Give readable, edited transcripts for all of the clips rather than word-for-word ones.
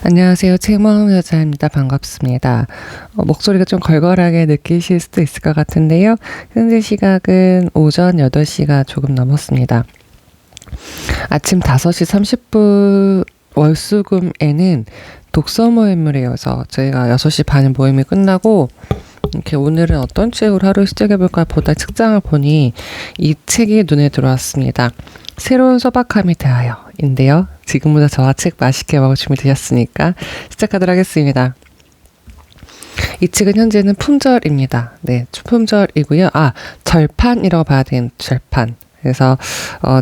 안녕하세요. 책먹는 여자입니다. 반갑습니다. 목소리가 좀 걸걸하게 느끼실 수도 있을 것 같은데요. 현재 시각은 오전 8시가 조금 넘었습니다. 아침 5시 30분 월수금에는 독서 모임을 이어서 저희가 6시 반에 모임이 끝나고 이렇게 오늘은 어떤 책으로 하루 시작해볼까 보다 책장을 보니 이 책이 눈에 들어왔습니다. 새로운 소박함이 대하여인데요. 지금부터 저와 책 맛있게 먹을 준비 되셨으니까 시작하도록 하겠습니다. 이 책은 현재는 품절입니다. 네, 품절이고요. 절판이라고 봐야 되는 절판. 그래서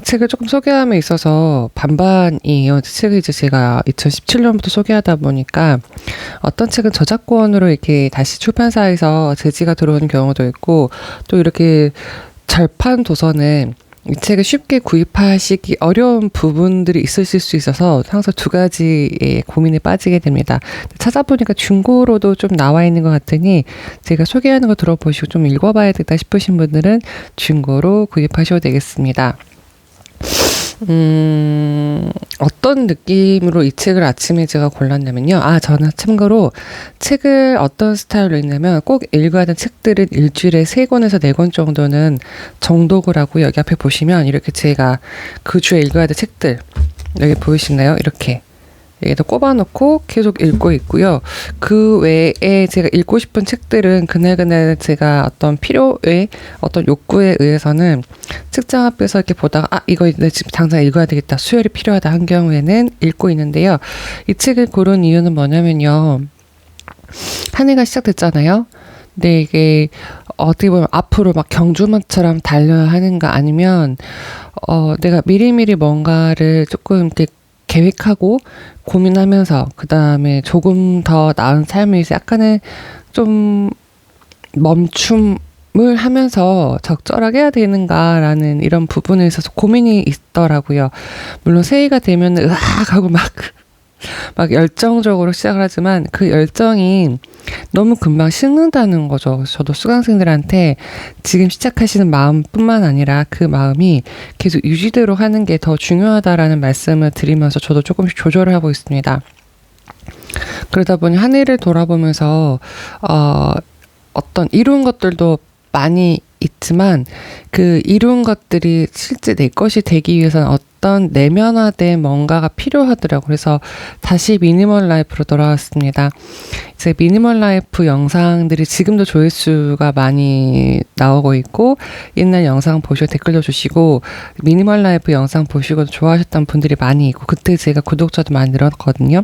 책을 조금 소개함에 있어서 반반이에요. 책을 이제 제가 2017년부터 소개하다 보니까 어떤 책은 저작권으로 이렇게 다시 출판사에서 제지가 들어오는 경우도 있고, 또 이렇게 절판 도서는 이 책을 쉽게 구입하시기 어려운 부분들이 있으실 수 있어서 항상 두 가지의 고민에 빠지게 됩니다. 찾아보니까 중고로도 좀 나와 있는 것 같으니 제가 소개하는 거 들어보시고 좀 읽어봐야겠다 싶으신 분들은 중고로 구입하셔도 되겠습니다. 어떤 느낌으로 이 책을 아침에 제가 골랐냐면요. 저는 참고로 책을 어떤 스타일로 읽냐면 꼭 읽어야 하는 책들은 일주일에 3권에서 4권 정도는 정독을 하고, 여기 앞에 보시면 이렇게 제가 그 주에 읽어야 될 책들 여기 보이시나요? 이렇게 여기다 꼽아놓고 계속 읽고 있고요. 그 외에 제가 읽고 싶은 책들은 그날그날 제가 어떤 필요에 어떤 욕구에 의해서는 책장 앞에서 이렇게 보다가 이거 내 지금 당장 읽어야 되겠다, 수혈이 필요하다 한 경우에는 읽고 있는데요. 이 책을 고른 이유는 뭐냐면요, 한 해가 시작됐잖아요. 근데 이게 어떻게 보면 앞으로 막 경주마처럼 달려야 하는가, 아니면 내가 미리미리 뭔가를 조금 이렇게 계획하고 고민하면서 그 다음에 조금 더 나은 삶을 약간의 좀 멈춤을 하면서 적절하게 해야 되는가라는 이런 부분에 있어서 고민이 있더라고요. 물론 새해가 되면 으악 하고 막 열정적으로 시작을 하지만 그 열정이 너무 금방 식는다는 거죠. 저도 수강생들한테 지금 시작하시는 마음뿐만 아니라 그 마음이 계속 유지대로 하는 게 더 중요하다라는 말씀을 드리면서 저도 조금씩 조절을 하고 있습니다. 그러다 보니 한 해를 돌아보면서 어떤 이룬 것들도 많이 있지만 그 이룬 것들이 실제 내 것이 되기 위해서는 어떤 내면화된 뭔가가 필요하더라고요. 그래서 다시 미니멀 라이프로 돌아왔습니다. 이제 미니멀 라이프 영상들이 지금도 조회수가 많이 나오고 있고, 옛날 영상 보시고 댓글도 주시고 미니멀 라이프 영상 보시고 좋아하셨던 분들이 많이 있고, 그때 제가 구독자도 많이 늘었거든요.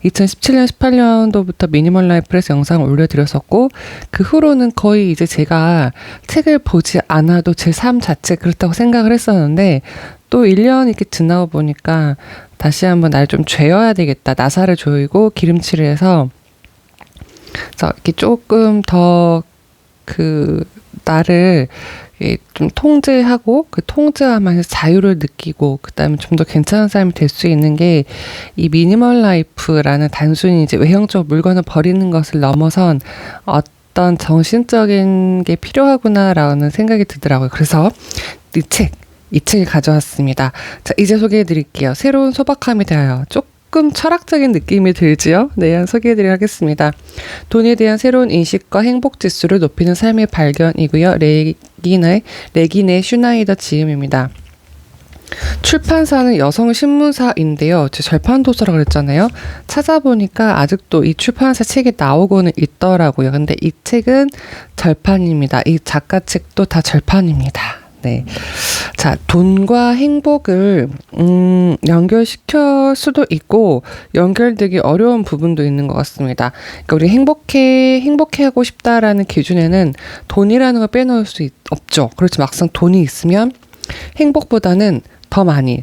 2017년, 18년도부터 미니멀 라이프에서 영상을 올려드렸었고, 그 후로는 거의 이제 제가 책을 보지 않아도 제 삶 자체 그렇다고 생각을 했었는데, 또 1년 이렇게 지나고 보니까 다시 한번 날 좀 죄어야 되겠다, 나사를 조이고 기름칠을 해서 이렇게 조금 더 나를 좀 통제하고, 그 통제하면서 자유를 느끼고 그 다음에 좀 더 괜찮은 삶이 될 수 있는 게 이 미니멀 라이프라는 단순히 이제 외형적 물건을 버리는 것을 넘어선 어떤 정신적인 게 필요하구나라는 생각이 들더라고요. 그래서 이 책을 가져왔습니다. 자, 이제 소개해 드릴게요. 새로운 소박함이 대하여. 조금 철학적인 느낌이 들지요? 네, 소개해드리도록 하겠습니다. 돈에 대한 새로운 인식과 행복 지수를 높이는 삶의 발견이고요. 레기네 슈나이더 지음입니다. 출판사는 여성 신문사인데요. 제 절판 도서라고 그랬잖아요. 찾아보니까 아직도 이 출판사 책이 나오고는 있더라고요. 근데 이 책은 절판입니다. 이 작가 책도 다 절판입니다. 네. 자, 돈과 행복을 연결시킬 수도 있고 연결되기 어려운 부분도 있는 것 같습니다. 그러니까 우리 행복해하고 싶다라는 기준에는 돈이라는 걸 빼놓을 수 없죠. 그렇지, 막상 돈이 있으면 행복보다는 더 많이,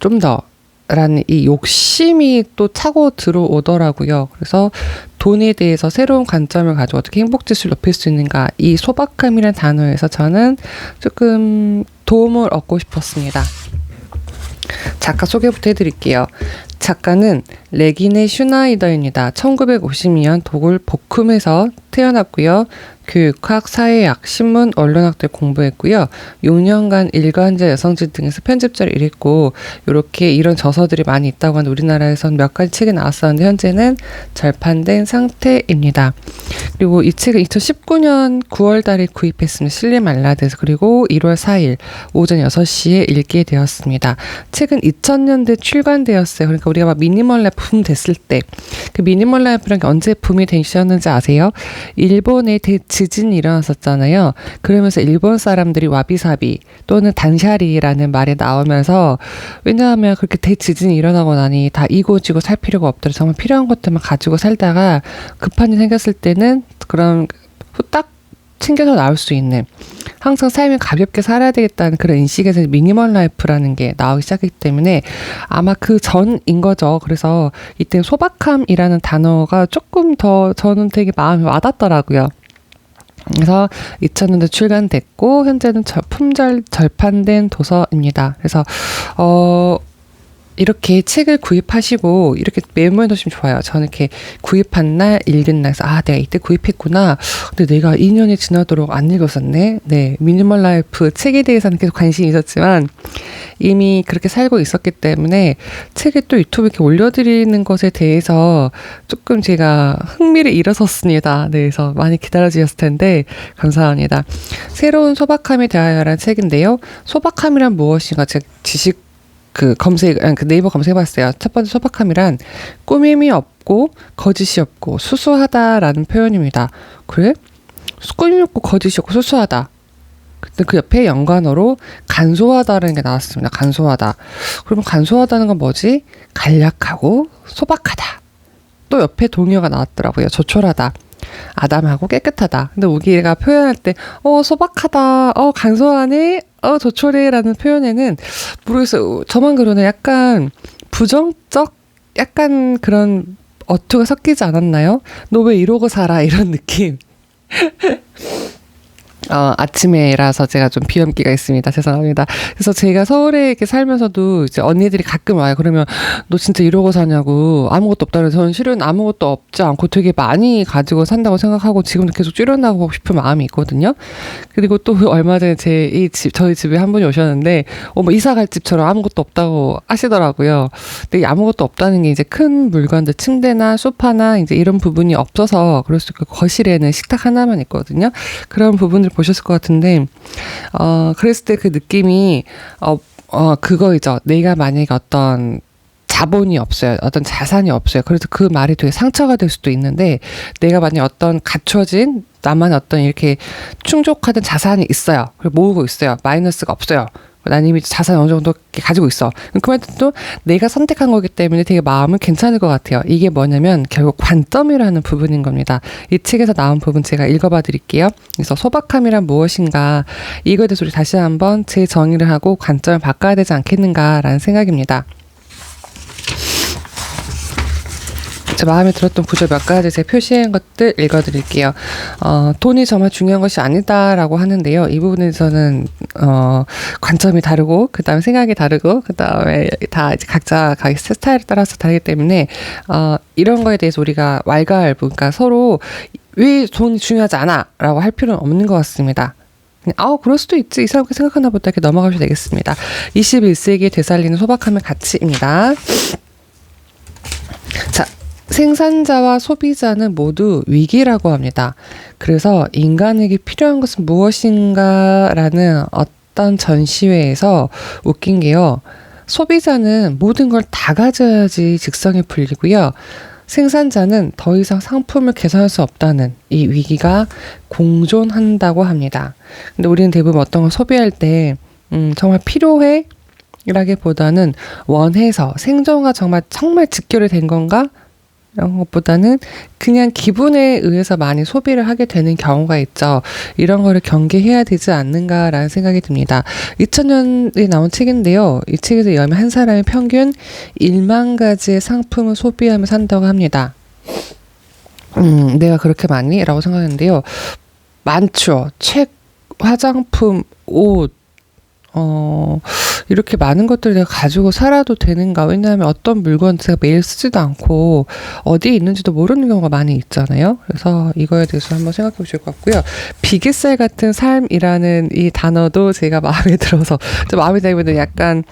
좀 더 라는 이 욕심이 또 차고 들어오더라고요. 그래서 돈에 대해서 새로운 관점을 가지고 어떻게 행복지수를 높일 수 있는가, 이 소박함이라는 단어에서 저는 조금 도움을 얻고 싶었습니다. 작가 소개부터 해드릴게요. 작가는 레기네 슈나이더입니다. 1952년 독일 보쿰에서 태어났고요. 교육학, 사회학, 신문, 언론학들 공부했고요. 6년간 일간지, 여성지 등에서 편집자를 일했고 이렇게 이런 저서들이 많이 있다고 하는 우리나라에선 몇 가지 책이 나왔었는데 현재는 절판된 상태입니다. 그리고 이 책은 2019년 9월 달에 구입했습니다. 실리말라드에서. 그리고 1월 4일 오전 6시에 읽게 되었습니다. 책은 2000년대 출간되었어요. 그러니까 우리가 막 미니멀 라이프 붐 됐을 때 그 미니멀 라이프라는 게 언제 붐이 되셨는지 아세요? 일본에 대지진이 일어났었잖아요. 그러면서 일본 사람들이 와비사비 또는 단샤리라는 말이 나오면서 왜냐하면 그렇게 대지진이 일어나고 나니 다 이고지고 살 필요가 없더라. 정말 필요한 것들만 가지고 살다가 급한 일 생겼을 때는 그런 후딱 챙겨서 나올 수 있는 항상 삶을 가볍게 살아야 되겠다는 그런 인식에서 미니멀 라이프라는 게 나오기 시작했기 때문에 아마 그 전인 거죠. 그래서 이때 소박함이라는 단어가 조금 더 저는 되게 마음에 와닿더라고요. 그래서 2000년대 출간됐고 현재는 품절 절판된 도서입니다. 그래서 이렇게 책을 구입하시고 이렇게 메모해 놓으시면 좋아요. 저는 이렇게 구입한 날, 읽은 날, 그래서 내가 이때 구입했구나. 근데 내가 2년이 지나도록 안 읽었었네. 네, 미니멀 라이프 책에 대해서는 계속 관심이 있었지만 이미 그렇게 살고 있었기 때문에 책에 또 유튜브에 이렇게 올려드리는 것에 대해서 조금 제가 흥미를 잃었었습니다. 네, 그래서 많이 기다려주셨을 텐데 감사합니다. 새로운 소박함에 대하여라는 책인데요. 소박함이란 무엇인가 제가 네이버 검색해봤어요. 첫 번째 소박함이란 꾸밈이 없고 거짓이 없고 수수하다라는 표현입니다. 그래? 꾸밈이 없고 거짓이 없고 수수하다. 근데 그 옆에 연관어로 간소하다라는 게 나왔습니다. 간소하다. 그러면 간소하다는 건 뭐지? 간략하고 소박하다. 또 옆에 동의어가 나왔더라고요. 조촐하다. 아담하고 깨끗하다. 근데 우리가 표현할 때 소박하다, 간소하네, 조촐해 라는 표현에는 모르겠어요. 저만 그러네. 약간 부정적 약간 그런 어투가 섞이지 않았나요? 너 왜 이러고 살아? 이런 느낌. 아침에라서 제가 좀 비염기가 있습니다. 죄송합니다. 그래서 제가 서울에 이렇게 살면서도 이제 언니들이 가끔 와요. 그러면 너 진짜 이러고 사냐고 아무것도 없다 그래서 저는 실은 아무것도 없지 않고 되게 많이 가지고 산다고 생각하고 지금도 계속 줄여나가고 싶은 마음이 있거든요. 그리고 또 얼마 전에 저희 집에 한 분이 오셨는데 뭐 이사 갈 집처럼 아무것도 없다고 하시더라고요. 근데 아무것도 없다는 게 이제 큰 물건들 침대나 소파나 이제 이런 부분이 없어서 그럴 수 있고 거실에는 식탁 하나만 있거든요. 그런 부분들 보셨을 것 같은데 그랬을 때 그 느낌이 그거이죠. 내가 만약에 어떤 자본이 없어요. 어떤 자산이 없어요. 그래서 그 말이 되게 상처가 될 수도 있는데 내가 만약에 어떤 갖춰진 나만의 어떤 이렇게 충족하던 자산이 있어요. 그리고 모으고 있어요. 마이너스가 없어요. 난 이미 자산 어느 정도 가지고 있어. 그만큼 내가 선택한 거기 때문에 되게 마음은 괜찮을 것 같아요. 이게 뭐냐면 결국 관점이라는 부분인 겁니다. 이 책에서 나온 부분 제가 읽어봐 드릴게요. 그래서 소박함이란 무엇인가 이거에 대해서 우리 다시 한번 재정의를 하고 관점을 바꿔야 되지 않겠는가라는 생각입니다. 제 마음에 들었던 구절 몇 가지 제가 표시한 것들 읽어드릴게요. 돈이 정말 중요한 것이 아니다라고 하는데요. 이 부분에서는 관점이 다르고 그 다음에 생각이 다르고 그 다음에 다 이제 각자 스타일에 따라서 다르기 때문에 이런 거에 대해서 우리가 왈가왈부 그러니까 서로 왜 돈이 중요하지 않아 라고 할 필요는 없는 것 같습니다. 그럴 수도 있지. 이 사람 그렇게 생각하나 보다 이렇게 넘어가셔도 되겠습니다. 21세기에 되살리는 소박함의 가치입니다. 자, 생산자와 소비자는 모두 위기라고 합니다. 그래서 인간에게 필요한 것은 무엇인가라는 어떤 전시회에서 웃긴 게요. 소비자는 모든 걸 다 가져야지 직성이 풀리고요. 생산자는 더 이상 상품을 개선할 수 없다는 이 위기가 공존한다고 합니다. 근데 우리는 대부분 어떤 걸 소비할 때 정말 필요해? 라기보다는 원해서 생존과 정말 직결이 된 건가? 이런 것보다는 그냥 기분에 의해서 많이 소비를 하게 되는 경우가 있죠. 이런 거를 경계해야 되지 않는가라는 생각이 듭니다. 2000년에 나온 책인데요. 이 책에서 의하면 한 사람이 평균 1만 가지의 상품을 소비하며 산다고 합니다. 내가 그렇게 많이? 라고 생각했는데요. 많죠. 책, 화장품, 옷, 이렇게 많은 것들을 내가 가지고 살아도 되는가? 왜냐하면 어떤 물건 제가 매일 쓰지도 않고 어디에 있는지도 모르는 경우가 많이 있잖아요. 그래서 이거에 대해서 한번 생각해 보실 것 같고요. 비계살 같은 삶이라는 이 단어도 제가 마음에 들어서 좀 마음에 들기보다는 약간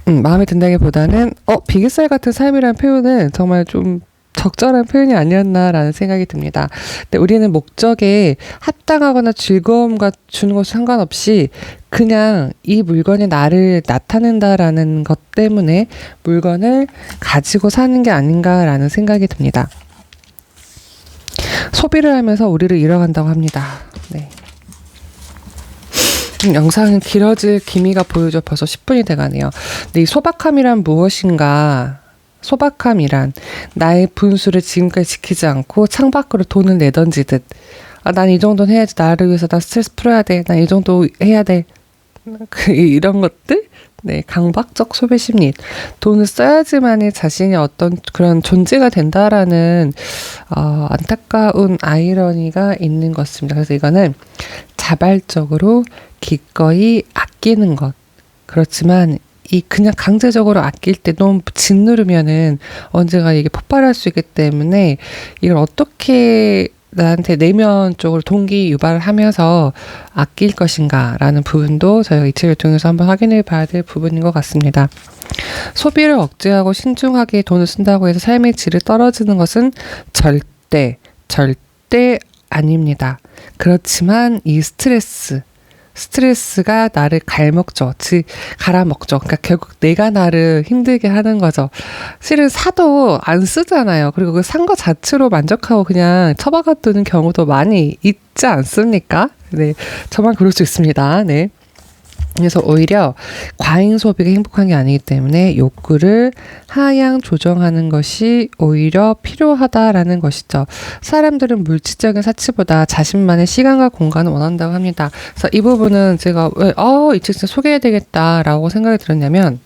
마음에 든다기보다는 비계살 같은 삶이라는 표현은 정말 좀 적절한 표현이 아니었나라는 생각이 듭니다. 근데 우리는 목적에 합당하거나 즐거움과 주는 것과 상관없이 그냥 이 물건이 나를 나타낸다라는 것 때문에 물건을 가지고 사는 게 아닌가라는 생각이 듭니다. 소비를 하면서 우리를 잃어간다고 합니다. 네. 영상은 길어질 기미가 보여져 벌써 10분이 돼가네요. 근데 이 소박함이란 무엇인가? 소박함이란 나의 분수를 지금까지 지키지 않고 창밖으로 돈을 내던지듯 난 이 정도는 해야지. 나를 위해서 나 스트레스 풀어야 돼. 난 이 정도 해야 돼. 이런 것들? 네, 강박적 소비 심리. 돈을 써야지만이 자신이 어떤 그런 존재가 된다라는 안타까운 아이러니가 있는 것 같습니다. 그래서 이거는 자발적으로 기꺼이 아끼는 것. 그렇지만 이 그냥 강제적으로 아낄 때 너무 짓누르면은 언제가 이게 폭발할 수 있기 때문에 이걸 어떻게 나한테 내면적으로 동기 유발을 하면서 아낄 것인가라는 부분도 저희가 이 책을 통해서 한번 확인해 봐야 될 부분인 것 같습니다. 소비를 억제하고 신중하게 돈을 쓴다고 해서 삶의 질이 떨어지는 것은 절대 아닙니다. 그렇지만 이 스트레스가 나를 갈먹죠. 즉 갈아먹죠. 그러니까 결국 내가 나를 힘들게 하는 거죠. 실은 사도 안 쓰잖아요. 그리고 그 산 거 자체로 만족하고 그냥 처박아두는 경우도 많이 있지 않습니까? 네, 저만 그럴 수 있습니다. 네. 그래서 오히려 과잉 소비가 행복한 게 아니기 때문에 욕구를 하향 조정하는 것이 오히려 필요하다라는 것이죠. 사람들은 물질적인 사치보다 자신만의 시간과 공간을 원한다고 합니다. 그래서 이 부분은 제가 왜 이 책 진짜 소개해야 되겠다라고 생각이 들었냐면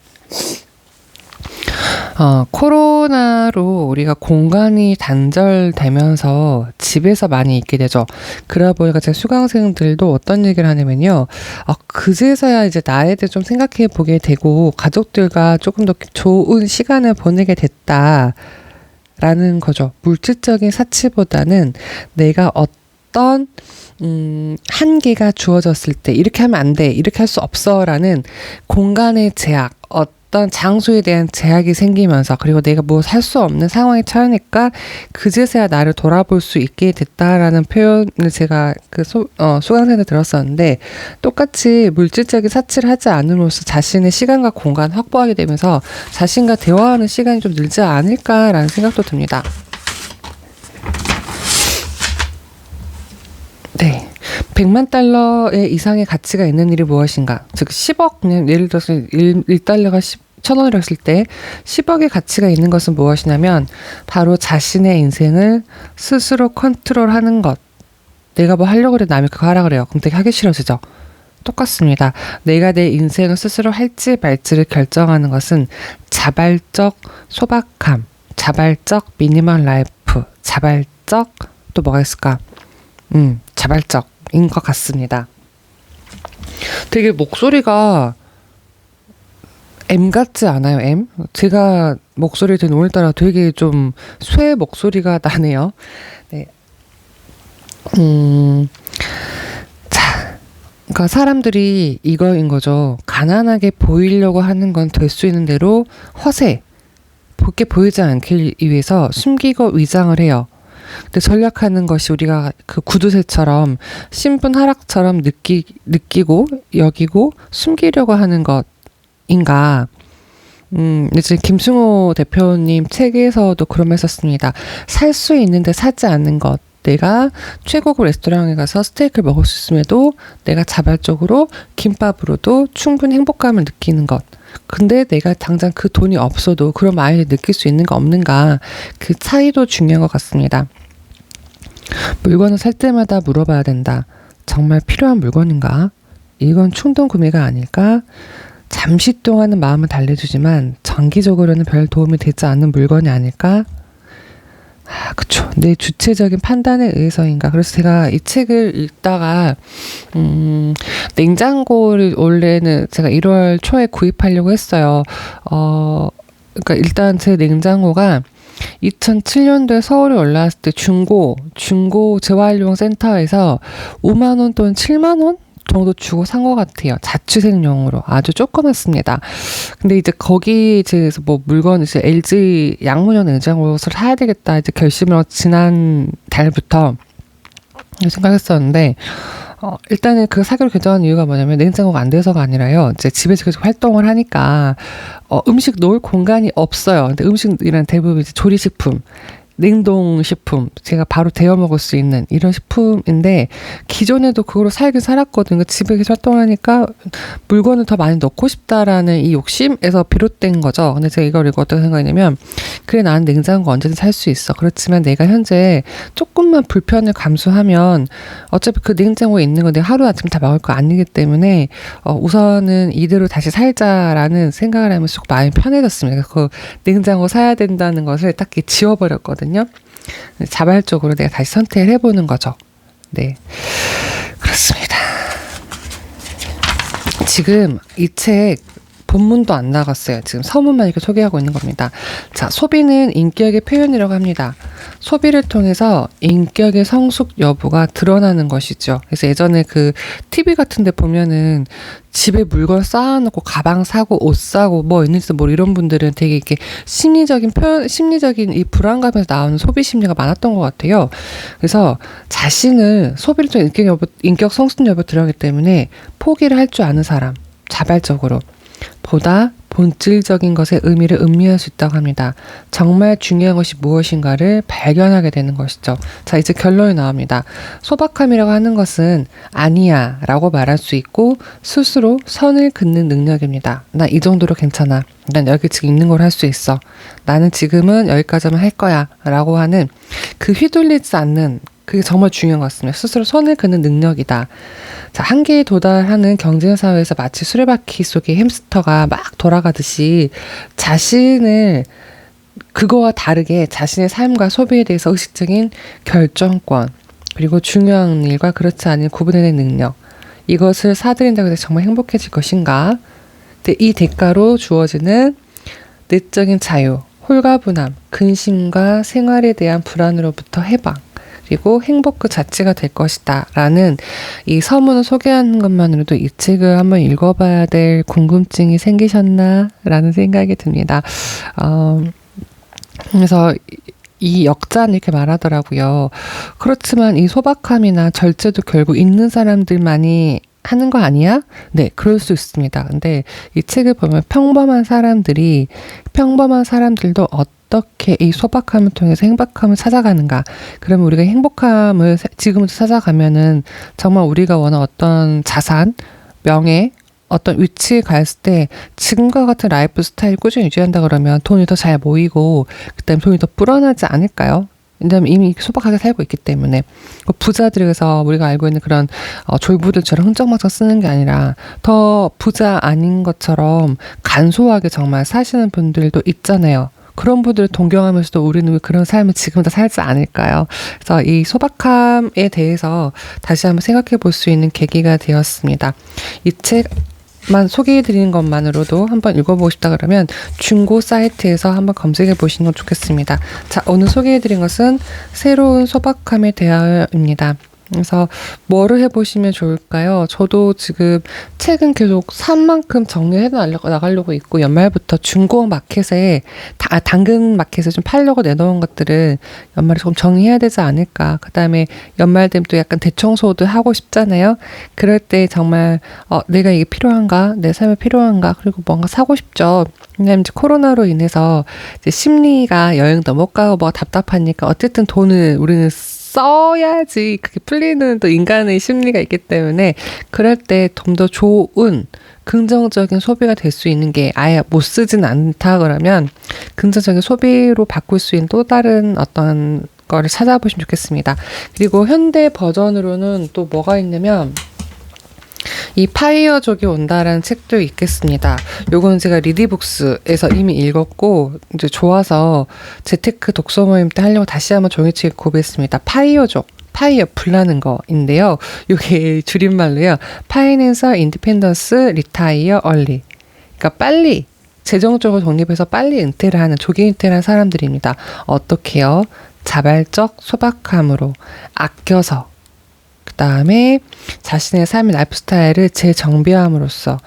코로나로 우리가 공간이 단절되면서 집에서 많이 있게 되죠. 그러다 보니까 제 수강생들도 어떤 얘기를 하냐면요. 그제서야 이제 나에 대해 좀 생각해 보게 되고 가족들과 조금 더 좋은 시간을 보내게 됐다라는 거죠. 물질적인 사치보다는 내가 어떤 한계가 주어졌을 때 이렇게 하면 안 돼, 이렇게 할 수 없어라는 공간의 제약, 어떤 장소에 대한 제약이 생기면서 그리고 내가 뭐 할 수 없는 상황에 처하니까 그제서야 나를 돌아볼 수 있게 됐다라는 표현을 제가 수강생한테 들었었는데 똑같이 물질적인 사치를 하지 않음으로써 자신의 시간과 공간 확보하게 되면서 자신과 대화하는 시간이 좀 늘지 않을까라는 생각도 듭니다. 네. 100만 달러의 이상의 가치가 있는 일이 무엇인가? 즉 10억, 그냥 예를 들어서 1달러가 1,000원이라고 했을 때 10억의 가치가 있는 것은 무엇이냐면 바로 자신의 인생을 스스로 컨트롤하는 것. 내가 뭐 하려고 그래 남이 그거 하라 그래요. 그럼 되게 하기 싫어지죠. 똑같습니다. 내가 내 인생을 스스로 할지 말지를 결정하는 것은 자발적 소박함, 자발적 미니멀 라이프, 자발적 또 뭐가 있을까? 자발적인 것 같습니다. 되게 목소리가 M 같지 않아요? M? 제가 목소리 듣는 오늘따라 되게 좀 쇠 목소리가 나네요. 네. 자, 그러니까 사람들이 이거인 거죠. 가난하게 보이려고 하는 건 될 수 있는 대로 허세, 볼 보이지 않기 위해서 숨기고 위장을 해요. 근데 전략하는 것이 우리가 그 구두쇠처럼 신분 하락처럼 느끼고 여기고 숨기려고 하는 것인가. 이제 김승호 대표님 책에서도 그런 말 썼습니다. 살 수 있는데 사지 않는 것. 내가 최고급 레스토랑에 가서 스테이크를 먹을 수 있음에도 내가 자발적으로 김밥으로도 충분히 행복감을 느끼는 것. 근데 내가 당장 그 돈이 없어도 그런 마음을 느낄 수 있는가 없는가. 그 차이도 중요한 것 같습니다. 물건을 살 때마다 물어봐야 된다. 정말 필요한 물건인가? 이건 충동 구매가 아닐까? 잠시 동안은 마음을 달래주지만 장기적으로는 별 도움이 되지 않는 물건이 아닐까? 그쵸. 내 주체적인 판단에 의해서인가. 그래서 제가 이 책을 읽다가, 냉장고를 원래는 제가 1월 초에 구입하려고 했어요. 그러니까 일단 제 냉장고가 2007년도에 서울에 올라왔을 때 중고 재활용 센터에서 5만 원 또는 7만 원 정도 주고 산 것 같아요. 자취생용으로 아주 조그맣습니다. 근데 이제 거기 이제 뭐 물건 이제 LG 양문형 냉장고를 사야 되겠다 이제 결심을 지난 달부터 생각했었는데 일단은 그 사기로 결정한 이유가 뭐냐면 냉장고가 안 돼서가 아니라요. 이제 집에서 계속 활동을 하니까 음식 놓을 공간이 없어요. 근데 음식이란 대부분 이제 조리식품, 냉동식품, 제가 바로 데워 먹을 수 있는 이런 식품인데 기존에도 그거로 살긴 살았거든요. 집에 계속 활동하니까 물건을 더 많이 넣고 싶다라는 이 욕심에서 비롯된 거죠. 근데 제가 이걸 어떻게 생각했냐면 그래 나는 냉장고 언제든 살 수 있어. 그렇지만 내가 현재 조금만 불편을 감수하면 어차피 그 냉장고에 있는 거 내가 하루아침 다 먹을 거 아니기 때문에 우선은 이대로 다시 살자라는 생각을 하면서 조금 마음이 편해졌습니다. 그래서 그 냉장고 사야 된다는 것을 딱 지워버렸거든요. 자발적으로 내가 다시 선택을 해보는 거죠. 네, 그렇습니다. 지금 이 책 본문도 안 나갔어요. 지금 서문만 이렇게 소개하고 있는 겁니다. 자, 소비는 인격의 표현이라고 합니다. 소비를 통해서 인격의 성숙 여부가 드러나는 것이죠. 그래서 예전에 그 TV 같은 데 보면은 집에 물건 쌓아놓고 가방 사고 옷 사고 뭐 있는지도 모르 이런 분들은 되게 이렇게 심리적인 이 불안감에서 나오는 소비 심리가 많았던 것 같아요. 그래서 자신을 소비를 통해 인격 성숙 여부 드러나기 때문에 포기를 할 줄 아는 사람, 자발적으로 보다 본질적인 것의 의미를 음미할 수 있다고 합니다. 정말 중요한 것이 무엇인가를 발견하게 되는 것이죠. 자, 이제 결론이 나옵니다. 소박함이라고 하는 것은 아니야 라고 말할 수 있고 스스로 선을 긋는 능력입니다. 나 이 정도로 괜찮아. 난 여기 지금 있는 걸 할 수 있어. 나는 지금은 여기까지만 할 거야 라고 하는 그 휘둘리지 않는 그게 정말 중요한 것 같습니다. 스스로 선을 긋는 능력이다. 자, 한계에 도달하는 경쟁사회에서 마치 수레바퀴 속에 햄스터가 막 돌아가듯이 자신을 그거와 다르게 자신의 삶과 소비에 대해서 의식적인 결정권 그리고 중요한 일과 그렇지 않은 구분해낸 능력 이것을 사들인다고 해서 정말 행복해질 것인가? 근데 이 대가로 주어지는 내적인 자유, 홀가분함, 근심과 생활에 대한 불안으로부터 해방 그리고 행복 그 자체가 될 것이다 라는 이 서문을 소개하는 것만으로도 이 책을 한번 읽어봐야 될 궁금증이 생기셨나 라는 생각이 듭니다. 그래서 이 역자는 이렇게 말하더라고요. 그렇지만 이 소박함이나 절제도 결국 있는 사람들만이 하는 거 아니야? 네, 그럴 수 있습니다. 근데 이 책을 보면 평범한 사람들도 어떻게 이 소박함을 통해서 행복함을 찾아가는가. 그러면 우리가 행복함을 지금부터 찾아가면은 정말 우리가 원하는 어떤 자산, 명예, 어떤 위치에 갔을 때 지금과 같은 라이프 스타일 꾸준히 유지한다 그러면 돈이 더 잘 모이고 그다음에 돈이 더 불어나지 않을까요? 왜냐하면 이미 소박하게 살고 있기 때문에 부자들에서 우리가 알고 있는 그런 졸부들처럼 흥청망청 쓰는 게 아니라 더 부자 아닌 것처럼 간소하게 정말 사시는 분들도 있잖아요. 그런 분들을 동경하면서도 우리는 왜 그런 삶을 지금도 살지 않을까요? 그래서 이 소박함에 대해서 다시 한번 생각해 볼 수 있는 계기가 되었습니다. 이 책만 소개해 드리는 것만으로도 한번 읽어보고 싶다 그러면 중고 사이트에서 한번 검색해 보시는 건 좋겠습니다. 자, 오늘 소개해 드린 것은 새로운 소박함에 대하여입니다. 그래서 뭐를 해보시면 좋을까요? 저도 지금 책은 계속 산 만큼 정리해 나가려고 있고 연말부터 중고 마켓에 당근 마켓에 좀 팔려고 내놓은 것들을 연말에 조금 정리해야 되지 않을까. 그다음에 연말 되면 또 약간 대청소도 하고 싶잖아요. 그럴 때 정말 내가 이게 필요한가? 내 삶에 필요한가? 그리고 뭔가 사고 싶죠. 왜냐하면 이제 코로나로 인해서 이제 심리가 여행도 못 가고 뭐 답답하니까 어쨌든 돈을 우리는 써야지 그게 풀리는 또 인간의 심리가 있기 때문에 그럴 때 좀 더 좋은 긍정적인 소비가 될 수 있는 게 아예 못 쓰진 않다 그러면 긍정적인 소비로 바꿀 수 있는 또 다른 어떤 거를 찾아보시면 좋겠습니다. 그리고 현대 버전으로는 또 뭐가 있냐면 이 파이어족이 온다라는 책도 있겠습니다. 요거는 제가 리디북스에서 이미 읽었고 이제 좋아서 재테크 독서 모임 때 하려고 다시 한번 종이책을 구매했습니다. 파이어족. 파이어 불나는 거인데요. 요게 줄임말로요. Financial Independence Retire Early. 그러니까 빨리 재정적으로 독립해서 빨리 은퇴를 하는 조기 은퇴를 하는 사람들입니다. 어떻게요? 자발적 소박함으로 아껴서 그 다음에 자신의 삶의 라이프 스타일을 재정비함으로써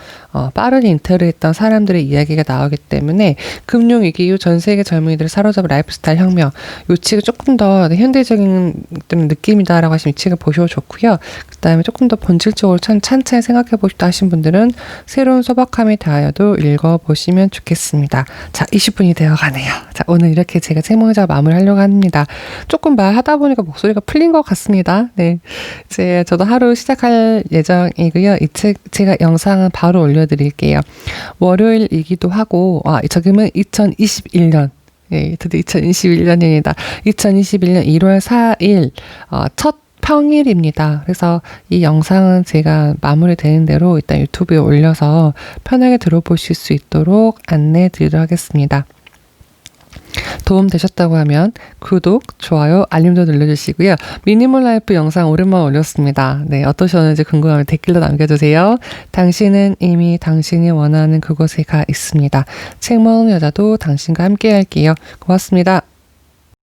빠른 인터를 했던 사람들의 이야기가 나오기 때문에 금융위기 이후 전 세계 젊은이들을 사로잡은 라이프 스타일 혁명 이 책을 조금 더 현대적인 느낌이다라고 하시면 이 책을 보셔도 좋고요. 그 다음에 조금 더 본질적으로 찬찬히 생각해 보시다 하신 분들은 새로운 소박함에 대하여도 읽어보시면 좋겠습니다. 자, 20분이 되어가네요. 자, 오늘 이렇게 제가 책몽자 마무리하려고 합니다. 조금 말하다 보니까 목소리가 풀린 것 같습니다. 네. 이제 저도 하루 시작할 예정이고요. 이 책 제가 영상은 바로 올려드릴게요. 월요일이기도 하고 지금은 2021년 드디어 2021년입니다. 2021년 1월 4일 첫 평일입니다. 그래서 이 영상은 제가 마무리되는 대로 일단 유튜브에 올려서 편하게 들어보실 수 있도록 안내해 드리도록 하겠습니다. 도움 되셨다고 하면 구독, 좋아요, 알림도 눌러주시고요. 미니멀 라이프 영상 오랜만에 올렸습니다. 네, 어떠셨는지 궁금하면 댓글로 남겨주세요. 당신은 이미 당신이 원하는 그곳에 가 있습니다. 책 먹는 여자도 당신과 함께 할게요. 고맙습니다.